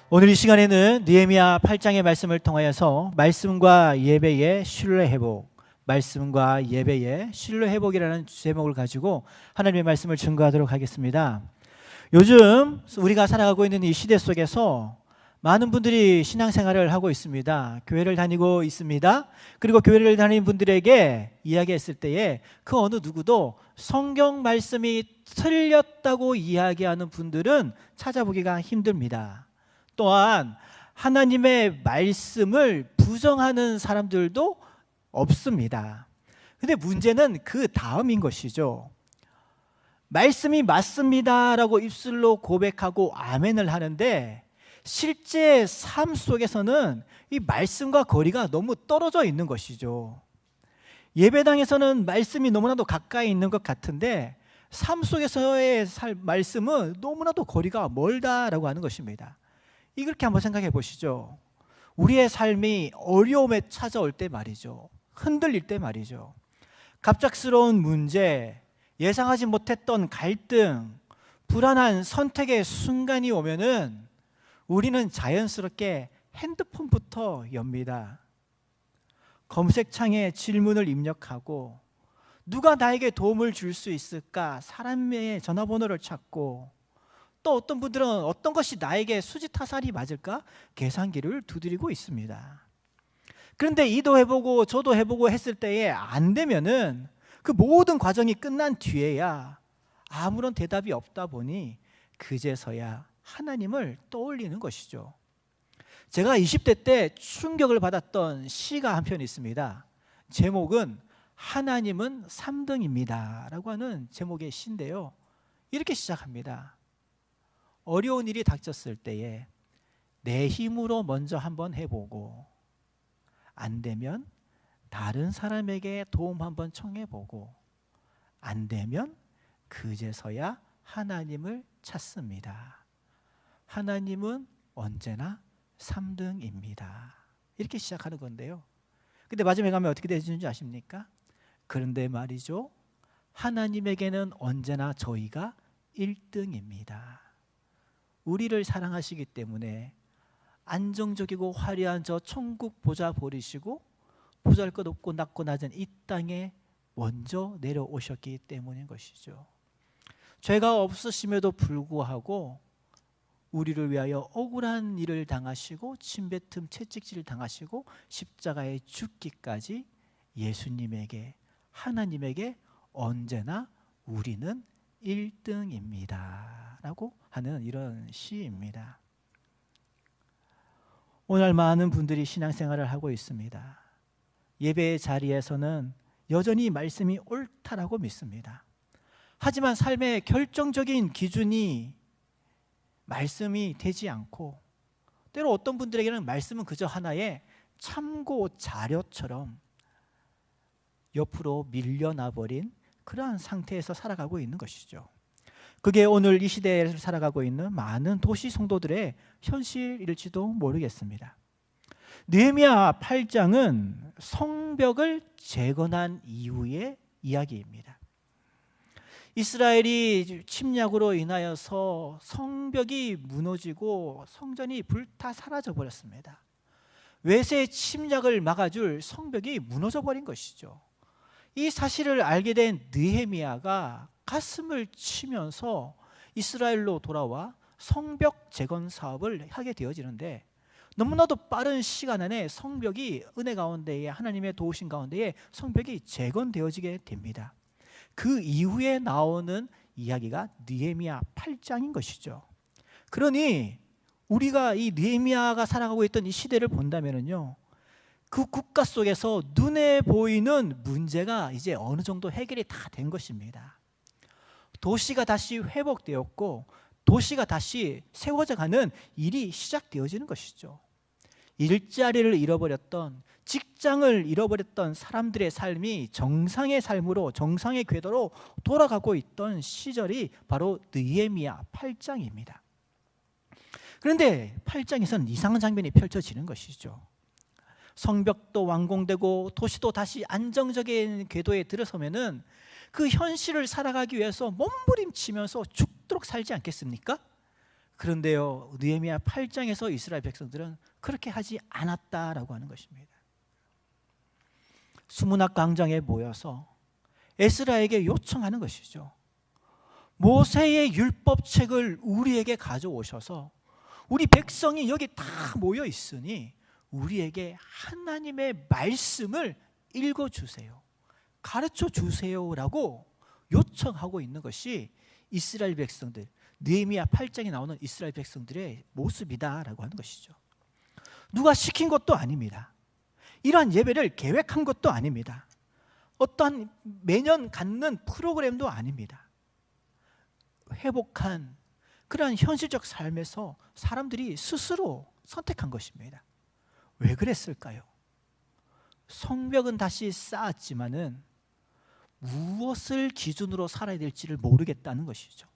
오늘 이 시간에는 느헤미야 8장의 말씀을 통하여서 말씀과 예배의 신뢰 회복, 말씀과 예배의 신뢰 회복이라는 제목을 가지고 하나님의 말씀을 증거하도록 하겠습니다. 요즘 우리가 살아가고 있는 이 시대 속에서 많은 분들이 신앙생활을 하고 있습니다. 교회를 다니고 있습니다. 그리고 교회를 다니는 분들에게 이야기했을 때에 그 어느 누구도 성경 말씀이 틀렸다고 이야기하는 분들은 찾아보기가 힘듭니다. 또한 하나님의 말씀을 부정하는 사람들도 없습니다. 근데 문제는 그 다음인 것이죠. 말씀이 맞습니다라고 입술로 고백하고 아멘을 하는데 실제 삶 속에서는 이 말씀과 거리가 너무 떨어져 있는 것이죠. 예배당에서는 말씀이 너무나도 가까이 있는 것 같은데 삶 속에서의 말씀은 너무나도 거리가 멀다라고 하는 것입니다. 이렇게 한번 생각해 보시죠. 우리의 삶이 어려움에 찾아올 때 말이죠. 흔들릴 때 말이죠. 갑작스러운 문제, 예상하지 못했던 갈등, 불안한 선택의 순간이 오면은 우리는 자연스럽게 핸드폰부터 엽니다. 검색창에 질문을 입력하고 누가 나에게 도움을 줄 수 있을까? 사람의 전화번호를 찾고 또 어떤 분들은 어떤 것이 나에게 수지타산이 맞을까? 계산기를 두드리고 있습니다. 그런데 이도 해보고 저도 해보고 했을 때에 안 되면은 그 모든 과정이 끝난 뒤에야 아무런 대답이 없다 보니 그제서야 하나님을 떠올리는 것이죠. 제가 20대 때 충격을 받았던 시가 한 편 있습니다. 제목은 하나님은 3등입니다 라고 하는 제목의 시인데요, 이렇게 시작합니다. 어려운 일이 닥쳤을 때에 내 힘으로 먼저 한번 해보고 안 되면 다른 사람에게 도움 한번 청해보고 안 되면 그제서야 하나님을 찾습니다. 하나님은 언제나 3등입니다. 이렇게 시작하는 건데요. 근데 마지막에 가면 어떻게 되는지 아십니까? 그런데 말이죠, 하나님에게는 언제나 저희가 1등입니다. 우리를 사랑하시기 때문에 안정적이고 화려한 저 천국 보좌 버리시고 보잘것없고 낮고 낮은 이 땅에 먼저 내려오셨기 때문인 것이죠. 죄가 없으심에도 불구하고 우리를 위하여 억울한 일을 당하시고 침뱉음 채찍질을 당하시고 십자가에 죽기까지 예수님에게, 하나님에게 언제나 우리는 1등입니다 라고 하는 이런 시입니다. 오늘 많은 분들이 신앙생활을 하고 있습니다. 예배의 자리에서는 여전히 말씀이 옳다라고 믿습니다. 하지만 삶의 결정적인 기준이 말씀이 되지 않고 때로 어떤 분들에게는 말씀은 그저 하나의 참고 자료처럼 옆으로 밀려나버린 그러한 상태에서 살아가고 있는 것이죠. 그게 오늘 이 시대에 살아가고 있는 많은 도시 성도들의 현실일지도 모르겠습니다. 느헤미야 8장은 성벽을 재건한 이후의 이야기입니다. 이스라엘이 침략으로 인하여서 성벽이 무너지고 성전이 불타 사라져 버렸습니다. 외세의 침략을 막아줄 성벽이 무너져 버린 것이죠. 이 사실을 알게 된 느헤미야가 가슴을 치면서 이스라엘로 돌아와 성벽 재건 사업을 하게 되어지는데 너무나도 빠른 시간 안에 성벽이 은혜 가운데에, 하나님의 도우신 가운데에 성벽이 재건되어지게 됩니다. 그 이후에 나오는 이야기가 느헤미야 8장인 것이죠. 그러니 우리가 이 느헤미야가 살아가고 있던 이 시대를 본다면요, 그 국가 속에서 눈에 보이는 문제가 이제 어느 정도 해결이 다 된 것입니다. 도시가 다시 회복되었고 도시가 다시 세워져 가는 일이 시작되어지는 것이죠. 일자리를 잃어버렸던, 직장을 잃어버렸던 사람들의 삶이 정상의 삶으로, 정상의 궤도로 돌아가고 있던 시절이 바로 느헤미야 8장입니다. 그런데 8장에서는 이상한 장면이 펼쳐지는 것이죠. 성벽도 완공되고 도시도 다시 안정적인 궤도에 들어서면은 그 현실을 살아가기 위해서 몸부림치면서 죽도록 살지 않겠습니까? 그런데요, 느헤미야 8장에서 이스라엘 백성들은 그렇게 하지 않았다라고 하는 것입니다. 수문학 광장에 모여서 에스라에게 요청하는 것이죠. 모세의 율법책을 우리에게 가져오셔서 우리 백성이 여기 다 모여 있으니 우리에게 하나님의 말씀을 읽어주세요, 가르쳐 주세요라고 요청하고 있는 것이 이스라엘 백성들, 느헤미야 8장에 나오는 이스라엘 백성들의 모습이다라고 하는 것이죠. 누가 시킨 것도 아닙니다. 이러한 예배를 계획한 것도 아닙니다. 어떠한 매년 갖는 프로그램도 아닙니다. 회복한 그러한 현실적 삶에서 사람들이 스스로 선택한 것입니다. 왜 그랬을까요? 성벽은 다시 쌓았지만은 무엇을 기준으로 살아야 될지를 모르겠다는 것이죠.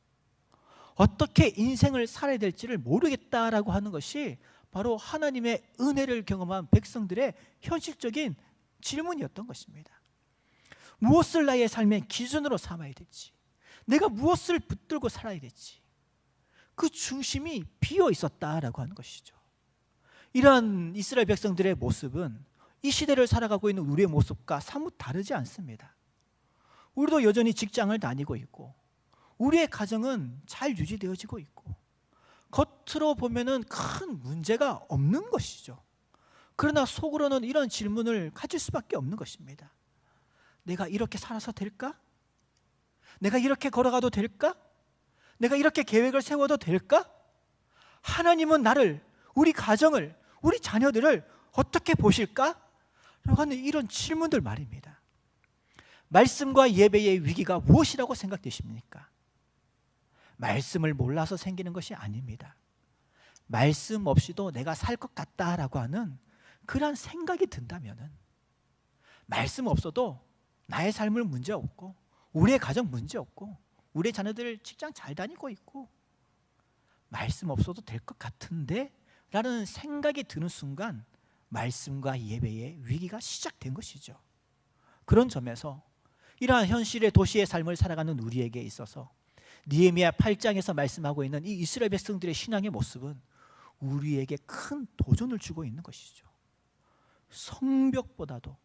어떻게 인생을 살아야 될지를 모르겠다라고 하는 것이 바로 하나님의 은혜를 경험한 백성들의 현실적인 질문이었던 것입니다. 무엇을 나의 삶의 기준으로 삼아야 될지, 내가 무엇을 붙들고 살아야 될지, 그 중심이 비어 있었다라고 하는 것이죠. 이러한 이스라엘 백성들의 모습은 이 시대를 살아가고 있는 우리의 모습과 사뭇 다르지 않습니다. 우리도 여전히 직장을 다니고 있고 우리의 가정은 잘 유지되어지고 있고 겉으로 보면은 큰 문제가 없는 것이죠. 그러나 속으로는 이런 질문을 가질 수밖에 없는 것입니다. 내가 이렇게 살아서 될까? 내가 이렇게 걸어가도 될까? 내가 이렇게 계획을 세워도 될까? 하나님은 나를, 우리 가정을, 우리 자녀들을 어떻게 보실까? 라고 하는 이런 질문들 말입니다. 말씀과 예배의 위기가 무엇이라고 생각되십니까? 말씀을 몰라서 생기는 것이 아닙니다. 말씀 없이도 내가 살 것 같다라고 하는 그러한 생각이 든다면은 말씀 없어도 나의 삶은 문제없고 우리의 가정 문제없고 우리의 자녀들 직장 잘 다니고 있고 말씀 없어도 될 것 같은데 라는 생각이 드는 순간 말씀과 예배의 위기가 시작된 것이죠. 그런 점에서 이러한 현실의 도시의 삶을 살아가는 우리에게 있어서 느헤미야 8장에서 말씀하고 있는 이 이스라엘 백성들의 신앙의 모습은 우리에게 큰 도전을 주고 있는 것이죠. 성벽보다도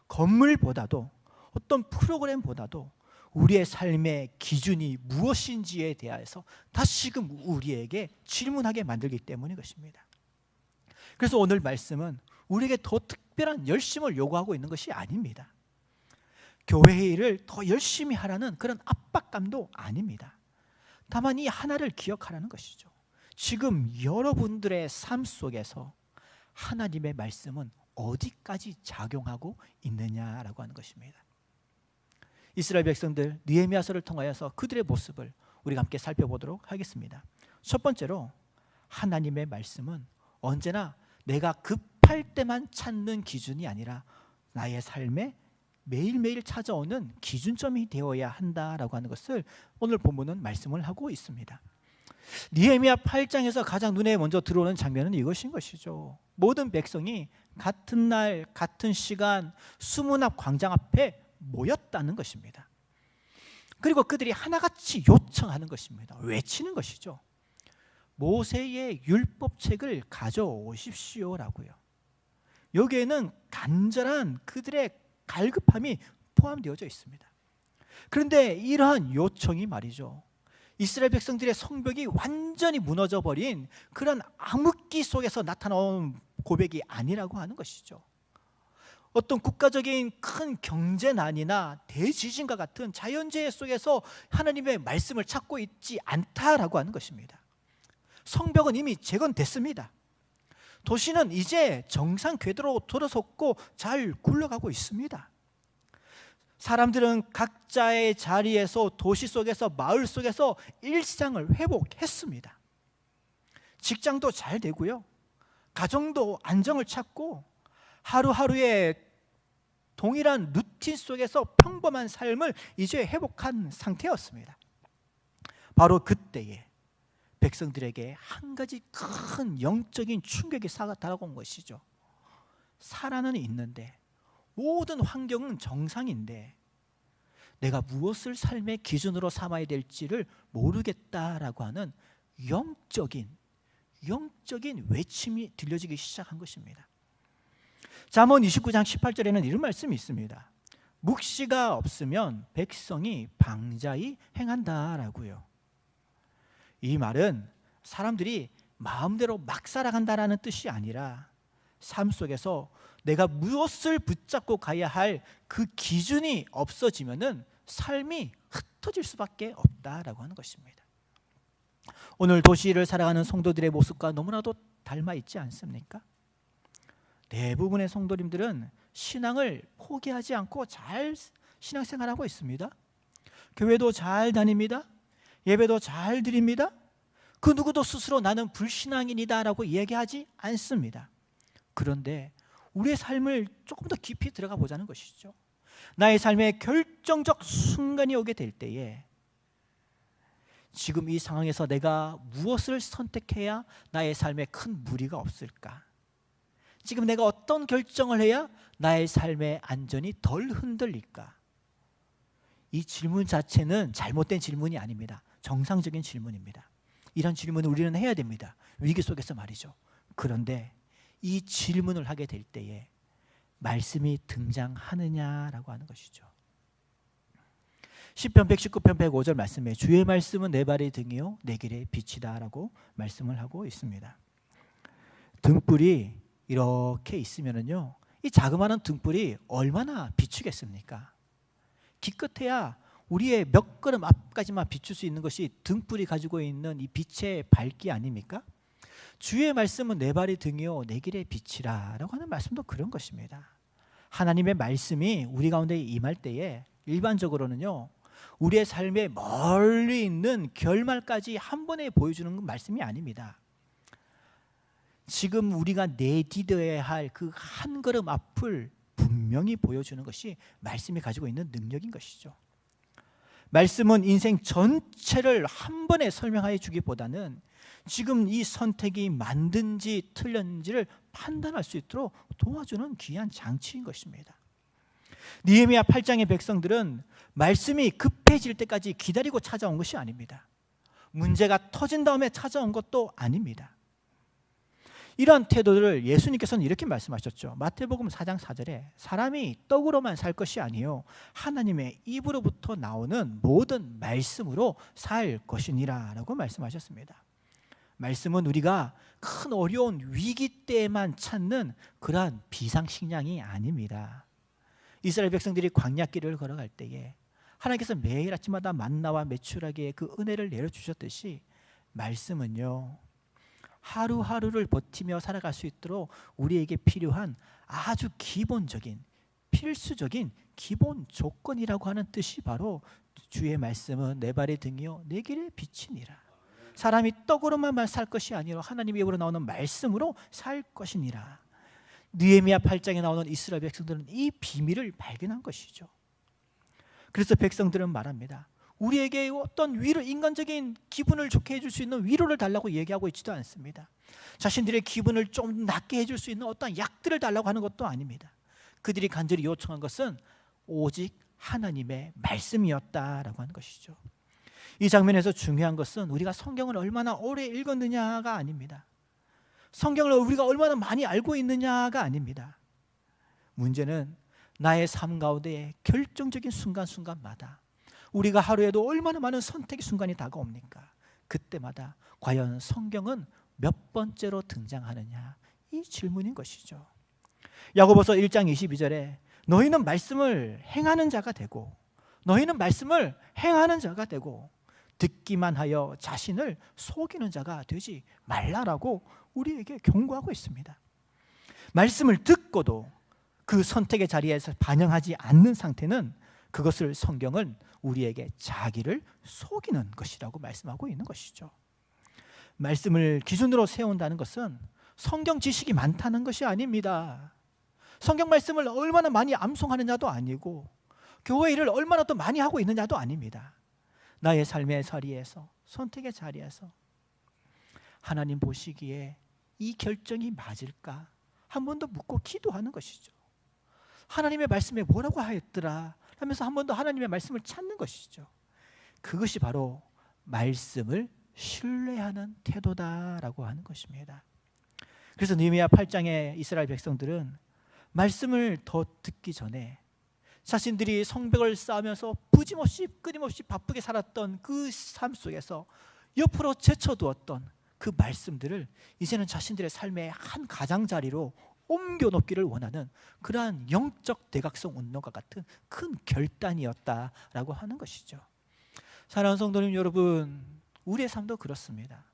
건물보다도 어떤 프로그램보다도 우리의 삶의 기준이 무엇인지에 대해서 다시금 우리에게 질문하게 만들기 때문인 것입니다. 그래서 오늘 말씀은 우리에게 더 특별한 열심을 요구하고 있는 것이 아닙니다. 교회 일을 더 열심히 하라는 그런 압박감도 아닙니다. 다만 이 하나를 기억하라는 것이죠. 지금 여러분들의 삶 속에서 하나님의 말씀은 어디까지 작용하고 있느냐라고 하는 것입니다. 이스라엘 백성들 느헤미야서를 통하여서 그들의 모습을 우리가 함께 살펴보도록 하겠습니다. 첫 번째로 하나님의 말씀은 언제나 내가 급할 때만 찾는 기준이 아니라 나의 삶에 매일매일 찾아오는 기준점이 되어야 한다라고 하는 것을 오늘 본문은 말씀을 하고 있습니다. 느헤미야 8장에서 가장 눈에 먼저 들어오는 장면은 이것인 것이죠. 모든 백성이 같은 날 같은 시간 수문 앞 광장 앞에 모였다는 것입니다. 그리고 그들이 하나같이 요청하는 것입니다. 외치는 것이죠. 모세의 율법책을 가져오십시오라고요. 여기에는 간절한 그들의 갈급함이 포함되어져 있습니다. 그런데 이러한 요청이 말이죠, 이스라엘 백성들의 성벽이 완전히 무너져 버린 그런 암흑기 속에서 나타나온 고백이 아니라고 하는 것이죠. 어떤 국가적인 큰 경제난이나 대지진과 같은 자연재해 속에서 하나님의 말씀을 찾고 있지 않다라고 하는 것입니다. 성벽은 이미 재건됐습니다. 도시는 이제 정상 궤도로 돌아섰고 잘 굴러가고 있습니다. 사람들은 각자의 자리에서 도시 속에서 마을 속에서 일상을 회복했습니다. 직장도 잘 되고요, 가정도 안정을 찾고 하루하루의 동일한 루틴 속에서 평범한 삶을 이제 회복한 상태였습니다. 바로 그때에 백성들에게 한 가지 큰 영적인 충격이 다가온 것이죠. 살아는 있는데 모든 환경은 정상인데 내가 무엇을 삶의 기준으로 삼아야 될지를 모르겠다라고 하는 영적인 외침이 들려지기 시작한 것입니다. 잠언 29장 18절에는 이런 말씀이 있습니다. 묵시가 없으면 백성이 방자히 행한다라고요. 이 말은 사람들이 마음대로 막 살아간다라는 뜻이 아니라 삶 속에서 내가 무엇을 붙잡고 가야 할 그 기준이 없어지면은 삶이 흩어질 수밖에 없다라고 하는 것입니다. 오늘 도시를 살아가는 성도들의 모습과 너무나도 닮아 있지 않습니까? 대부분의 성도님들은 신앙을 포기하지 않고 잘 신앙생활하고 있습니다. 교회도 잘 다닙니다. 예배도 잘 드립니다. 그 누구도 스스로 나는 불신앙인이다 라고 얘기하지 않습니다. 그런데 우리의 삶을 조금 더 깊이 들어가 보자는 것이죠. 나의 삶의 결정적 순간이 오게 될 때에 지금 이 상황에서 내가 무엇을 선택해야 나의 삶에 큰 무리가 없을까? 지금 내가 어떤 결정을 해야 나의 삶의 안전이 덜 흔들릴까? 이 질문 자체는 잘못된 질문이 아닙니다. 정상적인 질문입니다. 이런 질문을 우리는 해야 됩니다. 위기 속에서 말이죠. 그런데 이 질문을 하게 될 때에 말씀이 등장하느냐라고 하는 것이죠. 시편 119편 105절 말씀에 주의 말씀은 내 발의 등이요 내 길의 빛이다 라고 말씀을 하고 있습니다. 등불이 이렇게 있으면은요, 이 자그마한 등불이 얼마나 비추겠습니까? 기껏해야 우리의 몇 걸음 앞까지만 비출 수 있는 것이 등불이 가지고 있는 이 빛의 밝기 아닙니까? 주의 말씀은 내 발의 등이요 내 길의 빛이라 라고 하는 말씀도 그런 것입니다. 하나님의 말씀이 우리 가운데 임할 때에 일반적으로는요, 우리의 삶에 멀리 있는 결말까지 한 번에 보여주는 말씀이 아닙니다. 지금 우리가 내디뎌야 할 그 한 걸음 앞을 분명히 보여주는 것이 말씀이 가지고 있는 능력인 것이죠. 말씀은 인생 전체를 한 번에 설명해 주기보다는 지금 이 선택이 맞는지 틀렸는지를 판단할 수 있도록 도와주는 귀한 장치인 것입니다. 느헤미야 8장의 백성들은 말씀이 급해질 때까지 기다리고 찾아온 것이 아닙니다. 문제가 터진 다음에 찾아온 것도 아닙니다. 이러한 태도를 예수님께서는 이렇게 말씀하셨죠. 마태복음 4장 4절에 사람이 떡으로만 살 것이 아니요 하나님의 입으로부터 나오는 모든 말씀으로 살 것이니라 라고 말씀하셨습니다. 말씀은 우리가 큰 어려운 위기 때에만 찾는 그러한 비상식량이 아닙니다. 이스라엘 백성들이 광야길을 걸어갈 때에 하나님께서 매일 아침마다 만나와 메추라기의 그 은혜를 내려주셨듯이 말씀은요, 하루하루를 버티며 살아갈 수 있도록 우리에게 필요한 아주 기본적인 필수적인 기본 조건이라고 하는 뜻이 바로 주의 말씀은 내 발의 등이요 내 길의 빛이니라. 사람이 떡으로만 살 것이 아니라 하나님의 입으로 나오는 말씀으로 살 것이니라. 느헤미야 8장에 나오는 이스라엘 백성들은 이 비밀을 발견한 것이죠. 그래서 백성들은 말합니다. 우리에게 어떤 위로, 인간적인 기분을 좋게 해줄 수 있는 위로를 달라고 얘기하고 있지도 않습니다. 자신들의 기분을 좀 낫게 해줄 수 있는 어떤 약들을 달라고 하는 것도 아닙니다. 그들이 간절히 요청한 것은 오직 하나님의 말씀이었다라고 하는 것이죠. 이 장면에서 중요한 것은 우리가 성경을 얼마나 오래 읽었느냐가 아닙니다. 성경을 우리가 얼마나 많이 알고 있느냐가 아닙니다. 문제는 나의 삶 가운데 결정적인 순간순간마다 우리가 하루에도 얼마나 많은 선택의 순간이 다가옵니까? 그때마다 과연 성경은 몇 번째로 등장하느냐, 이 질문인 것이죠. 야고보서 1장 22절에 너희는 말씀을 행하는 자가 되고 너희는 말씀을 행하는 자가 되고 듣기만 하여 자신을 속이는 자가 되지 말라라고 우리에게 경고하고 있습니다. 말씀을 듣고도 그 선택의 자리에서 반영하지 않는 상태는 그것을 성경은 우리에게 자기를 속이는 것이라고 말씀하고 있는 것이죠. 말씀을 기준으로 세운다는 것은 성경 지식이 많다는 것이 아닙니다. 성경 말씀을 얼마나 많이 암송하느냐도 아니고 교회 일을 얼마나 또 많이 하고 있느냐도 아닙니다. 나의 삶의 자리에서, 선택의 자리에서 하나님 보시기에 이 결정이 맞을까 한 번 더 묻고 기도하는 것이죠. 하나님의 말씀에 뭐라고 하였더라 하면서 한 번 더 하나님의 말씀을 찾는 것이죠. 그것이 바로 말씀을 신뢰하는 태도다라고 하는 것입니다. 그래서 느헤미야 8장의 이스라엘 백성들은 말씀을 더 듣기 전에 자신들이 성벽을 쌓으면서 부짐없이 끊임없이 바쁘게 살았던 그 삶 속에서 옆으로 제쳐두었던 그 말씀들을 이제는 자신들의 삶의 한 가장자리로 옮겨놓기를 원하는 그러한 영적 대각성 운동과 같은 큰 결단이었다라고 하는 것이죠. 사랑하는 성도님 여러분, 우리의 삶도 그렇습니다.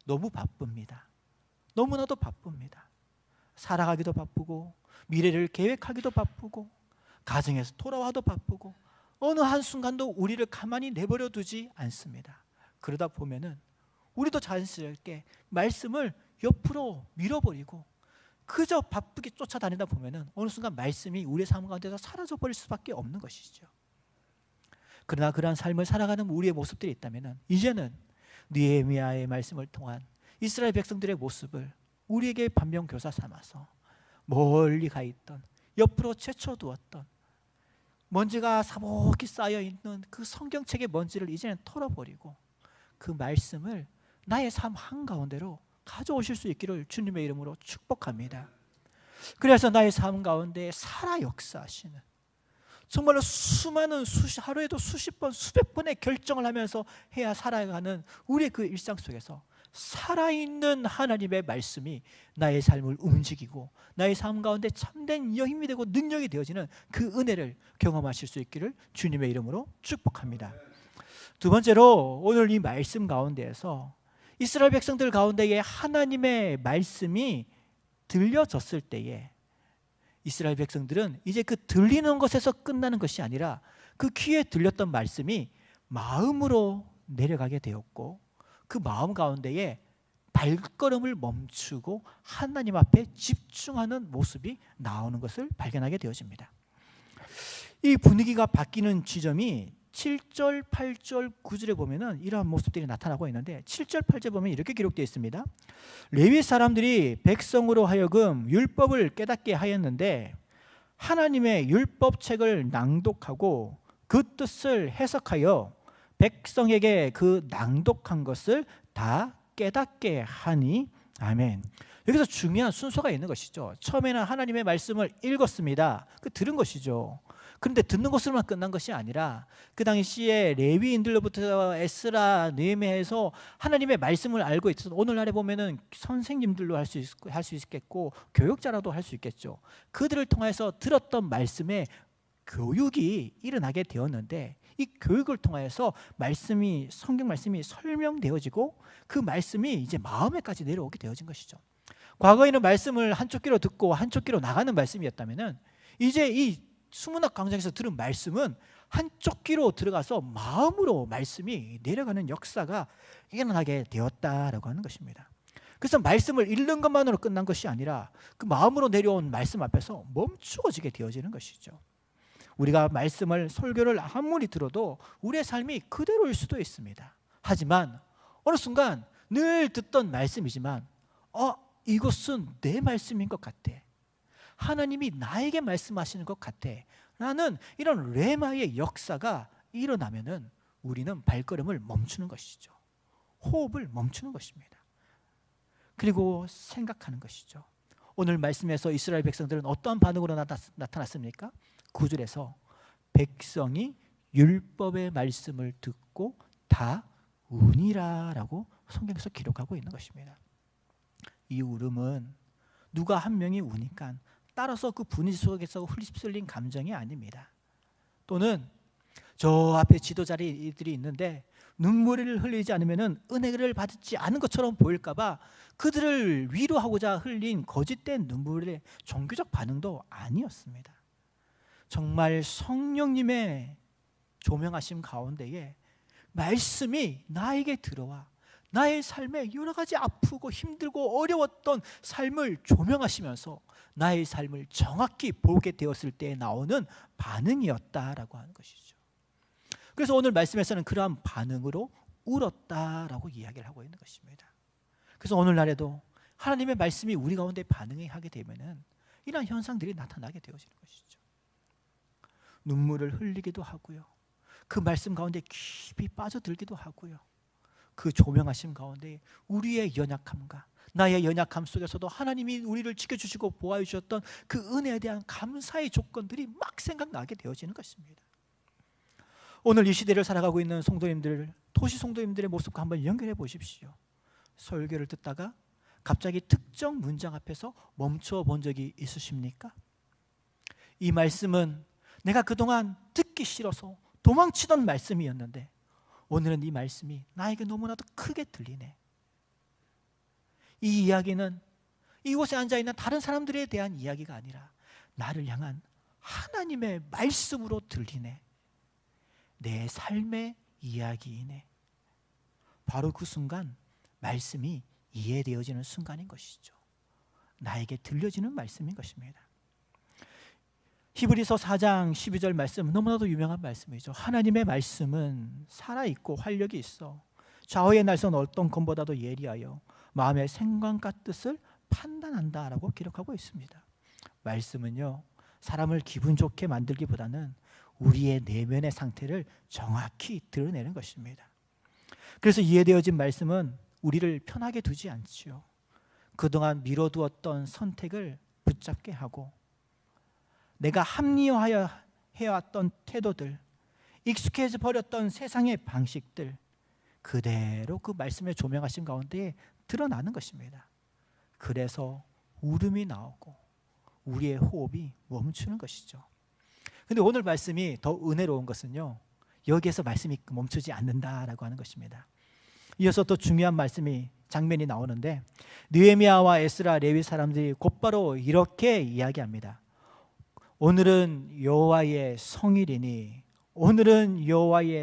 너무 바쁩니다. 너무나도 바쁩니다. 살아가기도 바쁘고 미래를 계획하기도 바쁘고 가정에서 돌아와도 바쁘고 어느 한순간도 우리를 가만히 내버려 두지 않습니다. 그러다 보면은 우리도 자연스럽게 말씀을 옆으로 밀어버리고 그저 바쁘게 쫓아다니다 보면은 어느 순간 말씀이 우리의 삶 가운데서 사라져버릴 수밖에 없는 것이죠. 그러나 그러한 삶을 살아가는 우리의 모습들이 있다면은 이제는 느헤미야의 말씀을 통한 이스라엘 백성들의 모습을 우리에게 반면교사 삼아서 멀리 가 있던 옆으로 제쳐두었던 먼지가 사복히 쌓여있는 그 성경책의 먼지를 이제는 털어버리고 그 말씀을 나의 삶 한가운데로 가져오실 수 있기를 주님의 이름으로 축복합니다. 그래서 나의 삶 가운데 살아 역사하시는 정말로 수많은 하루에도 수십 번 수백 번의 결정을 하면서 해야 살아가는 우리의 그 일상 속에서 살아있는 하나님의 말씀이 나의 삶을 움직이고 나의 삶 가운데 참된 힘이 되고 능력이 되어지는 그 은혜를 경험하실 수 있기를 주님의 이름으로 축복합니다. 두 번째로 오늘 이 말씀 가운데에서 이스라엘 백성들 가운데에 하나님의 말씀이 들려졌을 때에 이스라엘 백성들은 이제 그 들리는 것에서 끝나는 것이 아니라 그 귀에 들렸던 말씀이 마음으로 내려가게 되었고 그 마음 가운데에 발걸음을 멈추고 하나님 앞에 집중하는 모습이 나오는 것을 발견하게 되어집니다. 이 분위기가 바뀌는 지점이 7절, 8절, 9절에 보면은 이러한 모습들이 나타나고 있는데 7절, 8절 보면 이렇게 기록되어 있습니다. 레위 사람들이 백성으로 하여금 율법을 깨닫게 하였는데 하나님의 율법책을 낭독하고 그 뜻을 해석하여 백성에게 그 낭독한 것을 다 깨닫게 하니 아멘. 여기서 중요한 순서가 있는 것이죠. 처음에는 하나님의 말씀을 읽었습니다. 그 들은 것이죠. 그런데 듣는 것으로만 끝난 것이 아니라 그 당시에 레위인들로부터 에스라, 느헤미야에서 하나님의 말씀을 알고 있어서 오늘날에 보면은 선생님들로 할 수 있겠고 교육자라도 할 수 있겠죠. 그들을 통해서 들었던 말씀에 교육이 일어나게 되었는데 이 교육을 통해서 말씀이 성경 말씀이 설명되어지고 그 말씀이 이제 마음에까지 내려오게 되어진 것이죠. 과거에는 말씀을 한쪽 귀로 듣고 한쪽 귀로 나가는 말씀이었다면은 이제 이 수문학 광장에서 들은 말씀은 한쪽 귀로 들어가서 마음으로 말씀이 내려가는 역사가 일어나게 되었다라고 하는 것입니다. 그래서 말씀을 읽는 것만으로 끝난 것이 아니라 그 마음으로 내려온 말씀 앞에서 멈추어지게 되어지는 것이죠. 우리가 말씀을 설교를 아무리 들어도 우리의 삶이 그대로일 수도 있습니다. 하지만 어느 순간 늘 듣던 말씀이지만 이것은 내 말씀인 것 같아. 하나님이 나에게 말씀하시는 것 같아 라는 이런 레마의 역사가 일어나면은 우리는 발걸음을 멈추는 것이죠. 호흡을 멈추는 것입니다. 그리고 생각하는 것이죠. 오늘 말씀에서 이스라엘 백성들은 어떠한 반응으로 나타났습니까? 9절에서 백성이 율법의 말씀을 듣고 다 우니라 라고 성경에서 기록하고 있는 것입니다. 이 울음은 누가 한 명이 우니까 따라서 그 분위기 속에서 휩쓸린 감정이 아닙니다. 또는 저 앞에 지도자들이 있는데 눈물을 흘리지 않으면 은혜를 받지 않은 것처럼 보일까 봐 그들을 위로하고자 흘린 거짓된 눈물의 종교적 반응도 아니었습니다. 정말 성령님의 조명하심 가운데에 말씀이 나에게 들어와 나의 삶에 여러 가지 아프고 힘들고 어려웠던 삶을 조명하시면서 나의 삶을 정확히 보게 되었을 때 나오는 반응이었다라고 하는 것이죠. 그래서 오늘 말씀에서는 그러한 반응으로 울었다라고 이야기를 하고 있는 것입니다. 그래서 오늘날에도 하나님의 말씀이 우리 가운데 반응하게 되면은 이러한 현상들이 나타나게 되어지는 것이죠. 눈물을 흘리기도 하고요. 그 말씀 가운데 깊이 빠져들기도 하고요. 그 조명하심 가운데 우리의 연약함과 나의 연약함 속에서도 하나님이 우리를 지켜주시고 보호해 주셨던 그 은혜에 대한 감사의 조건들이 막 생각나게 되어지는 것입니다. 오늘 이 시대를 살아가고 있는 성도님들, 도시 성도님들의 모습과 한번 연결해 보십시오. 설교를 듣다가 갑자기 특정 문장 앞에서 멈춰 본 적이 있으십니까? 이 말씀은 내가 그동안 듣기 싫어서 도망치던 말씀이었는데 오늘은 이 말씀이 나에게 너무나도 크게 들리네. 이 이야기는 이곳에 앉아있는 다른 사람들에 대한 이야기가 아니라 나를 향한 하나님의 말씀으로 들리네. 내 삶의 이야기이네. 바로 그 순간 말씀이 이해되어지는 순간인 것이죠. 나에게 들려지는 말씀인 것입니다. 히브리서 4장 12절 말씀, 너무나도 유명한 말씀이죠. 하나님의 말씀은 살아있고 활력이 있어 좌우의 날선 어떤 검보다도 예리하여 마음의 생각과 뜻을 판단한다라고 기록하고 있습니다. 말씀은요, 사람을 기분 좋게 만들기보다는 우리의 내면의 상태를 정확히 드러내는 것입니다. 그래서 이해되어진 말씀은 우리를 편하게 두지 않지요. 그동안 미뤄두었던 선택을 붙잡게 하고 내가 합리화하여 해왔던 태도들, 익숙해져 버렸던 세상의 방식들 그대로 그 말씀의 조명하심 가운데 드러나는 것입니다. 그래서 울음이 나오고 우리의 호흡이 멈추는 것이죠. 근데 오늘 말씀이 더 은혜로운 것은요, 여기에서 말씀이 멈추지 않는다라고 하는 것입니다. 이어서 또 중요한 말씀이 장면이 나오는데 느헤미야와 에스라 레위 사람들이 곧바로 이렇게 이야기합니다. 오늘은 여호와의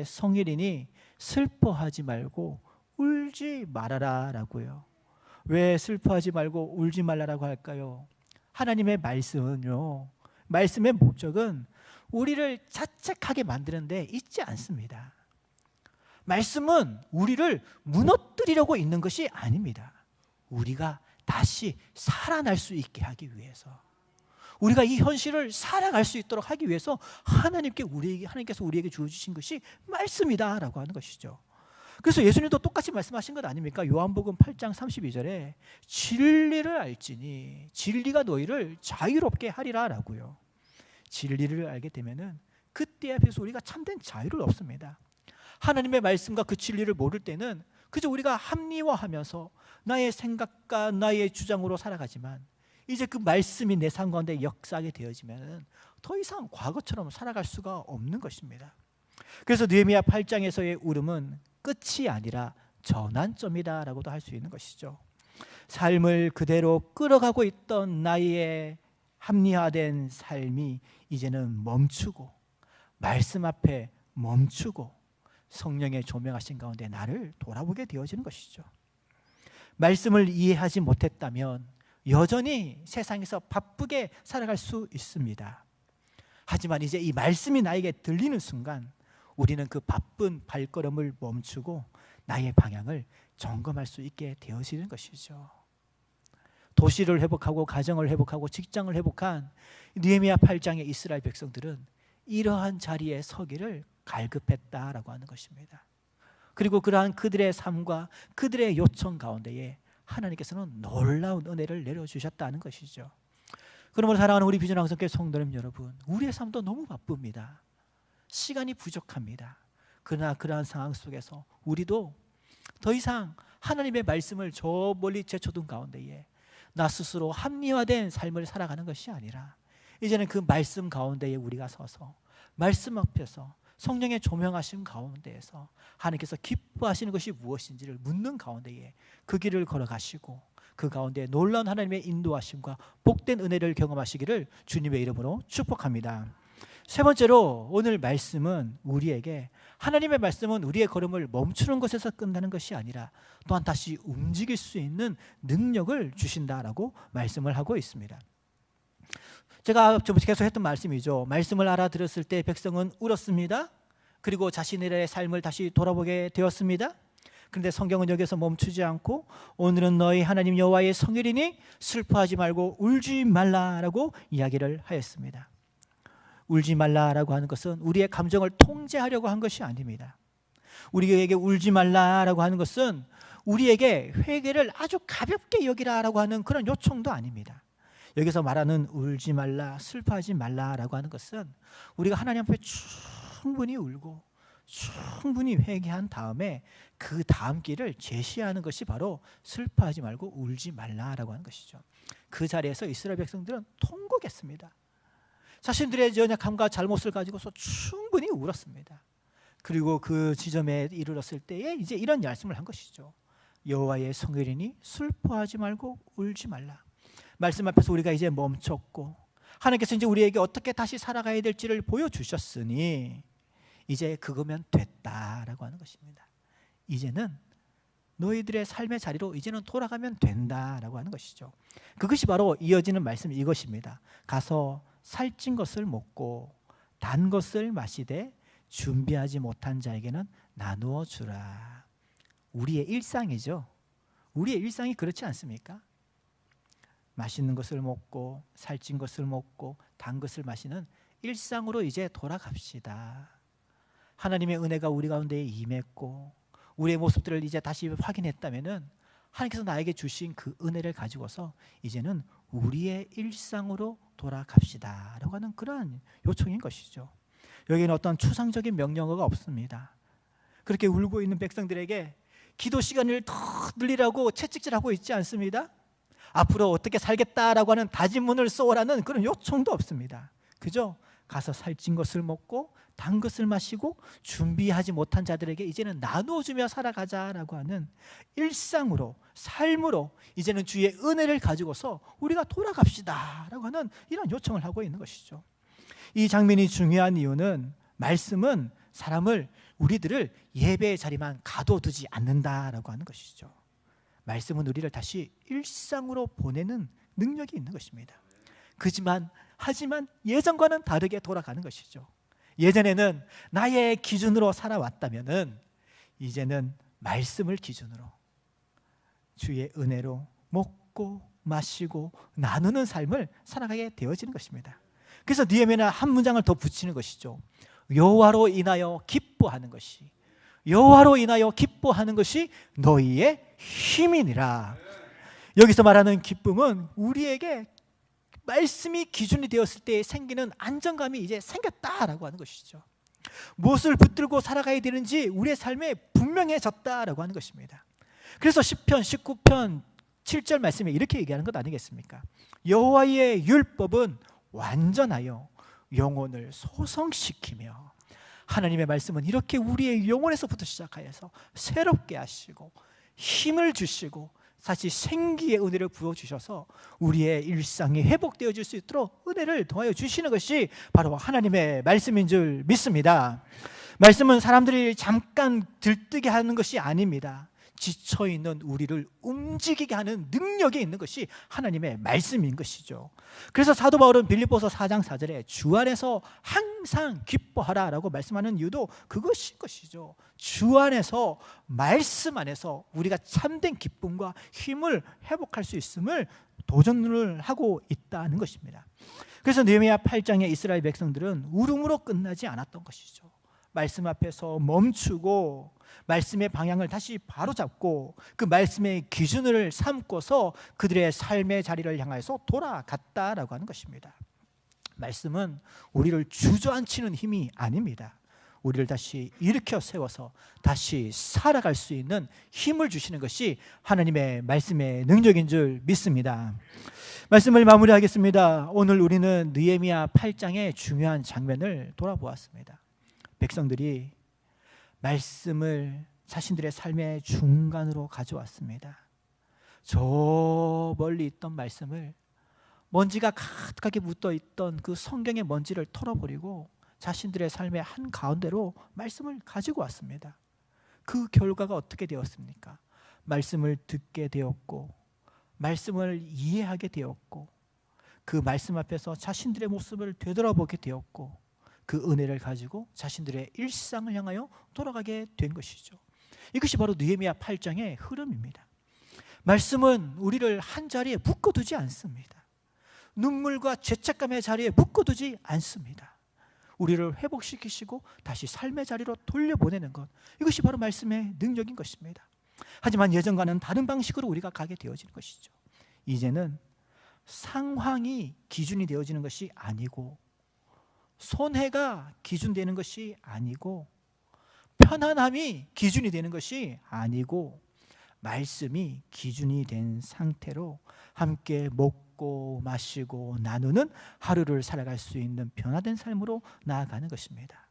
성일이니 슬퍼하지 말고 울지 말아라 라고요. 왜 슬퍼하지 말고 울지 말라라고 할까요? 하나님의 말씀은요, 말씀의 목적은 우리를 자책하게 만드는 데 있지 않습니다. 말씀은 우리를 무너뜨리려고 있는 것이 아닙니다. 우리가 다시 살아날 수 있게 하기 위해서, 우리가 이 현실을 살아갈 수 있도록 하기 위해서 하나님께서 우리에게 주어주신 것이 말씀이다라고 하는 것이죠. 그래서 예수님도 똑같이 말씀하신 것 아닙니까? 요한복음 8장 32절에 진리를 알지니 진리가 너희를 자유롭게 하리라 라고요. 진리를 알게 되면은 그때 앞에서 우리가 참된 자유를 얻습니다. 하나님의 말씀과 그 진리를 모를 때는 그저 우리가 합리화하면서 나의 생각과 나의 주장으로 살아가지만 이제 그 말씀이 내 삶 가운데 역사하게 되어지면 더 이상 과거처럼 살아갈 수가 없는 것입니다. 그래서 느헤미야 8장에서의 울음은 끝이 아니라 전환점이다라고도 할 수 있는 것이죠. 삶을 그대로 끌어가고 있던 나의 합리화된 삶이 이제는 멈추고 말씀 앞에 멈추고 성령의 조명하신 가운데 나를 돌아보게 되어지는 것이죠. 말씀을 이해하지 못했다면 여전히 세상에서 바쁘게 살아갈 수 있습니다. 하지만 이제 이 말씀이 나에게 들리는 순간 우리는 그 바쁜 발걸음을 멈추고 나의 방향을 점검할 수 있게 되어지는 것이죠. 도시를 회복하고 가정을 회복하고 직장을 회복한 느헤미야 8장의 이스라엘 백성들은 이러한 자리에 서기를 갈급했다라고 하는 것입니다. 그리고 그러한 그들의 삶과 그들의 요청 가운데에 하나님께서는 놀라운 은혜를 내려주셨다는 것이죠. 그러므로 사랑하는 우리 비전 항성교회 성도님 여러분, 우리의 삶도 너무 바쁩니다. 시간이 부족합니다. 그러나 그러한 상황 속에서 우리도 더 이상 하나님의 말씀을 저 멀리 제쳐둔 가운데에 나 스스로 합리화된 삶을 살아가는 것이 아니라 이제는 그 말씀 가운데에 우리가 서서 말씀 앞에서 성령의 조명하심 가운데에서 하나님께서 기뻐하시는 것이 무엇인지를 묻는 가운데에 그 길을 걸어가시고 그 가운데 놀라운 하나님의 인도하심과 복된 은혜를 경험하시기를 주님의 이름으로 축복합니다. 세 번째로 오늘 말씀은 우리에게 하나님의 말씀은 우리의 걸음을 멈추는 것에서 끝나는 것이 아니라 또한 다시 움직일 수 있는 능력을 주신다라고 말씀을 하고 있습니다. 제가 계속 했던 말씀이죠. 말씀을 알아들었을 때 백성은 울었습니다. 그리고 자신의 삶을 다시 돌아보게 되었습니다. 그런데 성경은 여기서 멈추지 않고 오늘은 너희 하나님 여호와의 성일이니 슬퍼하지 말고 울지 말라라고 이야기를 하였습니다. 울지 말라라고 하는 것은 우리의 감정을 통제하려고 한 것이 아닙니다. 우리에게 울지 말라라고 하는 것은 우리에게 회개를 아주 가볍게 여기라라고 하는 그런 요청도 아닙니다. 여기서 말하는 울지 말라, 슬퍼하지 말라라고 하는 것은 우리가 하나님 앞에 충분히 울고 충분히 회개한 다음에 그 다음 길을 제시하는 것이 바로 슬퍼하지 말고 울지 말라라고 하는 것이죠. 그 자리에서 이스라엘 백성들은 통곡했습니다. 자신들의 연약함과 잘못을 가지고서 충분히 울었습니다. 그리고 그 지점에 이르렀을 때에 이제 이런 말씀을 한 것이죠. 여호와의 성결이니 슬퍼하지 말고 울지 말라. 말씀 앞에서 우리가 이제 멈췄고 하나님께서 이제 우리에게 어떻게 다시 살아가야 될지를 보여주셨으니 이제 그거면 됐다라고 하는 것입니다. 이제는 너희들의 삶의 자리로 이제는 돌아가면 된다라고 하는 것이죠. 그것이 바로 이어지는 말씀이 이것입니다. 가서 살찐 것을 먹고 단 것을 마시되 준비하지 못한 자에게는 나누어 주라. 우리의 일상이죠. 우리의 일상이 그렇지 않습니까? 맛있는 것을 먹고 살찐 것을 먹고 단 것을 마시는 일상으로 이제 돌아갑시다. 하나님의 은혜가 우리 가운데 임했고 우리의 모습들을 이제 다시 확인했다면은 하나님께서 나에게 주신 그 은혜를 가지고서 이제는 우리의 일상으로 돌아갑시다 라고 하는 그런 요청인 것이죠. 여기에는 어떤 추상적인 명령어가 없습니다. 그렇게 울고 있는 백성들에게 기도 시간을 더 늘리라고 채찍질하고 있지 않습니다. 앞으로 어떻게 살겠다라고 하는 다짐문을 쏘라는 그런 요청도 없습니다. 그죠? 가서 살찐 것을 먹고 단 것을 마시고 준비하지 못한 자들에게 이제는 나누어주며 살아가자라고 하는 일상으로 삶으로 이제는 주의 은혜를 가지고서 우리가 돌아갑시다라고 하는 이런 요청을 하고 있는 것이죠. 이 장면이 중요한 이유는 말씀은 우리들을 예배의 자리만 가둬두지 않는다라고 하는 것이죠. 말씀은 우리를 다시 일상으로 보내는 능력이 있는 것입니다. 하지만 예전과는 다르게 돌아가는 것이죠. 예전에는 나의 기준으로 살아왔다면은 이제는 말씀을 기준으로 주의 은혜로 먹고 마시고 나누는 삶을 살아가게 되어지는 것입니다. 그래서 느헤미야는 한 문장을 더 붙이는 것이죠. 여호와로 인하여 기뻐하는 것이 너희의 힘이니라. 여기서 말하는 기쁨은 우리에게 말씀이 기준이 되었을 때 생기는 안정감이 이제 생겼다라고 하는 것이죠. 무엇을 붙들고 살아가야 되는지 우리의 삶에 분명해졌다라고 하는 것입니다. 그래서 시편 19편 7절 말씀에 이렇게 얘기하는 것 아니겠습니까? 여호와의 율법은 완전하여 영혼을 소성시키며, 하나님의 말씀은 이렇게 우리의 영혼에서부터 시작하여서 새롭게 하시고 힘을 주시고 다시 생기의 은혜를 부어주셔서 우리의 일상이 회복되어질 수 있도록 은혜를 더하여 주시는 것이 바로 하나님의 말씀인 줄 믿습니다. 말씀은 사람들이 잠깐 들뜨게 하는 것이 아닙니다. 지쳐있는 우리를 움직이게 하는 능력이 있는 것이 하나님의 말씀인 것이죠. 그래서 사도 바울은 빌립보서 4장 4절에 주 안에서 항상 기뻐하라 라고 말씀하는 이유도 그것인 것이죠. 주 안에서, 말씀 안에서 우리가 참된 기쁨과 힘을 회복할 수 있음을 도전을 하고 있다는 것입니다. 그래서 느헤미야 8장의 이스라엘 백성들은 울음으로 끝나지 않았던 것이죠. 말씀 앞에서 멈추고 말씀의 방향을 다시 바로잡고 그 말씀의 기준을 삼고서 그들의 삶의 자리를 향해서 돌아갔다라고 하는 것입니다. 말씀은 우리를 주저앉히는 힘이 아닙니다. 우리를 다시 일으켜 세워서 다시 살아갈 수 있는 힘을 주시는 것이 하나님의 말씀의 능력인 줄 믿습니다. 말씀을 마무리하겠습니다. 오늘 우리는 느헤미야 8장의 중요한 장면을 돌아보았습니다. 백성들이 말씀을 자신들의 삶의 중간으로 가져왔습니다. 저 멀리 있던 말씀을, 먼지가 가득하게 묻어있던 그 성경의 먼지를 털어버리고 자신들의 삶의 한가운데로 말씀을 가지고 왔습니다. 그 결과가 어떻게 되었습니까? 말씀을 듣게 되었고 말씀을 이해하게 되었고 그 말씀 앞에서 자신들의 모습을 되돌아보게 되었고 그 은혜를 가지고 자신들의 일상을 향하여 돌아가게 된 것이죠. 이것이 바로 느헤미야 8장의 흐름입니다. 말씀은 우리를 한 자리에 묶어두지 않습니다. 눈물과 죄책감의 자리에 묶어두지 않습니다. 우리를 회복시키시고 다시 삶의 자리로 돌려보내는 것, 이것이 바로 말씀의 능력인 것입니다. 하지만 예전과는 다른 방식으로 우리가 가게 되어지는 것이죠. 이제는 상황이 기준이 되어지는 것이 아니고, 손해가 기준되는 것이 아니고, 편안함이 기준이 되는 것이 아니고, 말씀이 기준이 된 상태로 함께 먹고 마시고 나누는 하루를 살아갈 수 있는 변화된 삶으로 나아가는 것입니다.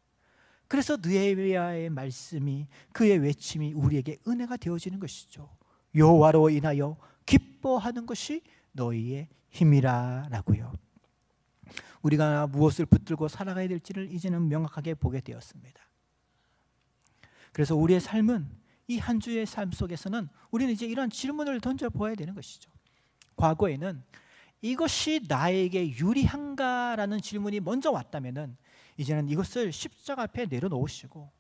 그래서 느헤미야의 말씀이, 그의 외침이 우리에게 은혜가 되어지는 것이죠. 여호와로 인하여 기뻐하는 것이 너희의 힘이라 라고요. 우리가 무엇을 붙들고 살아가야 될지를 이제는 명확하게 보게 되었습니다. 그래서 우리의 삶은, 이 한 주의 삶 속에서는 우리는 이제 이런 질문을 던져보아야 되는 것이죠. 과거에는 이것이 나에게 유리한가라는 질문이 먼저 왔다면, 이제는 이것을 십자가 앞에 내려놓으시고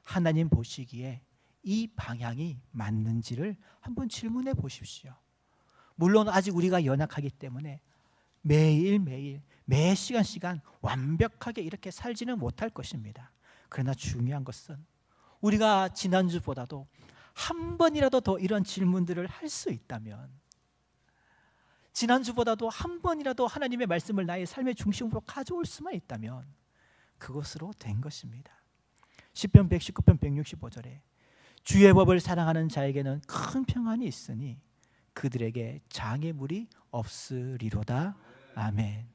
하나님 보시기에 이 방향이 맞는지를 한번 질문해 보십시오. 물론 아직 우리가 연약하기 때문에 매일매일 매 시간 완벽하게 이렇게 살지는 못할 것입니다. 그러나 중요한 것은 우리가 지난주보다도 한 번이라도 더 이런 질문들을 할 수 있다면, 지난주보다도 한 번이라도 하나님의 말씀을 나의 삶의 중심으로 가져올 수만 있다면 그것으로 된 것입니다. 시편 119편 165절에 주의 법을 사랑하는 자에게는 큰 평안이 있으니 그들에게 장애물이 없으리로다. 아멘.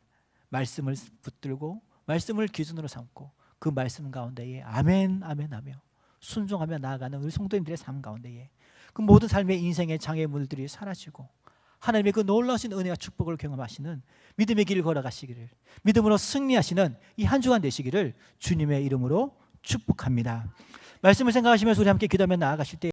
말씀을 붙들고 말씀을 기준으로 삼고 그 말씀 가운데에 아멘 아멘 하며 순종하며 나아가는 우리 성도님들의 삶 가운데에 그 모든 삶의 인생의 장애물들이 사라지고 하나님의 그 놀라우신 은혜와 축복을 경험하시는 믿음의 길을 걸어가시기를, 믿음으로 승리하시는 이 한 주간 되시기를 주님의 이름으로 축복합니다. 말씀을 생각하시면서 우리 함께 기도하며 나아가실 때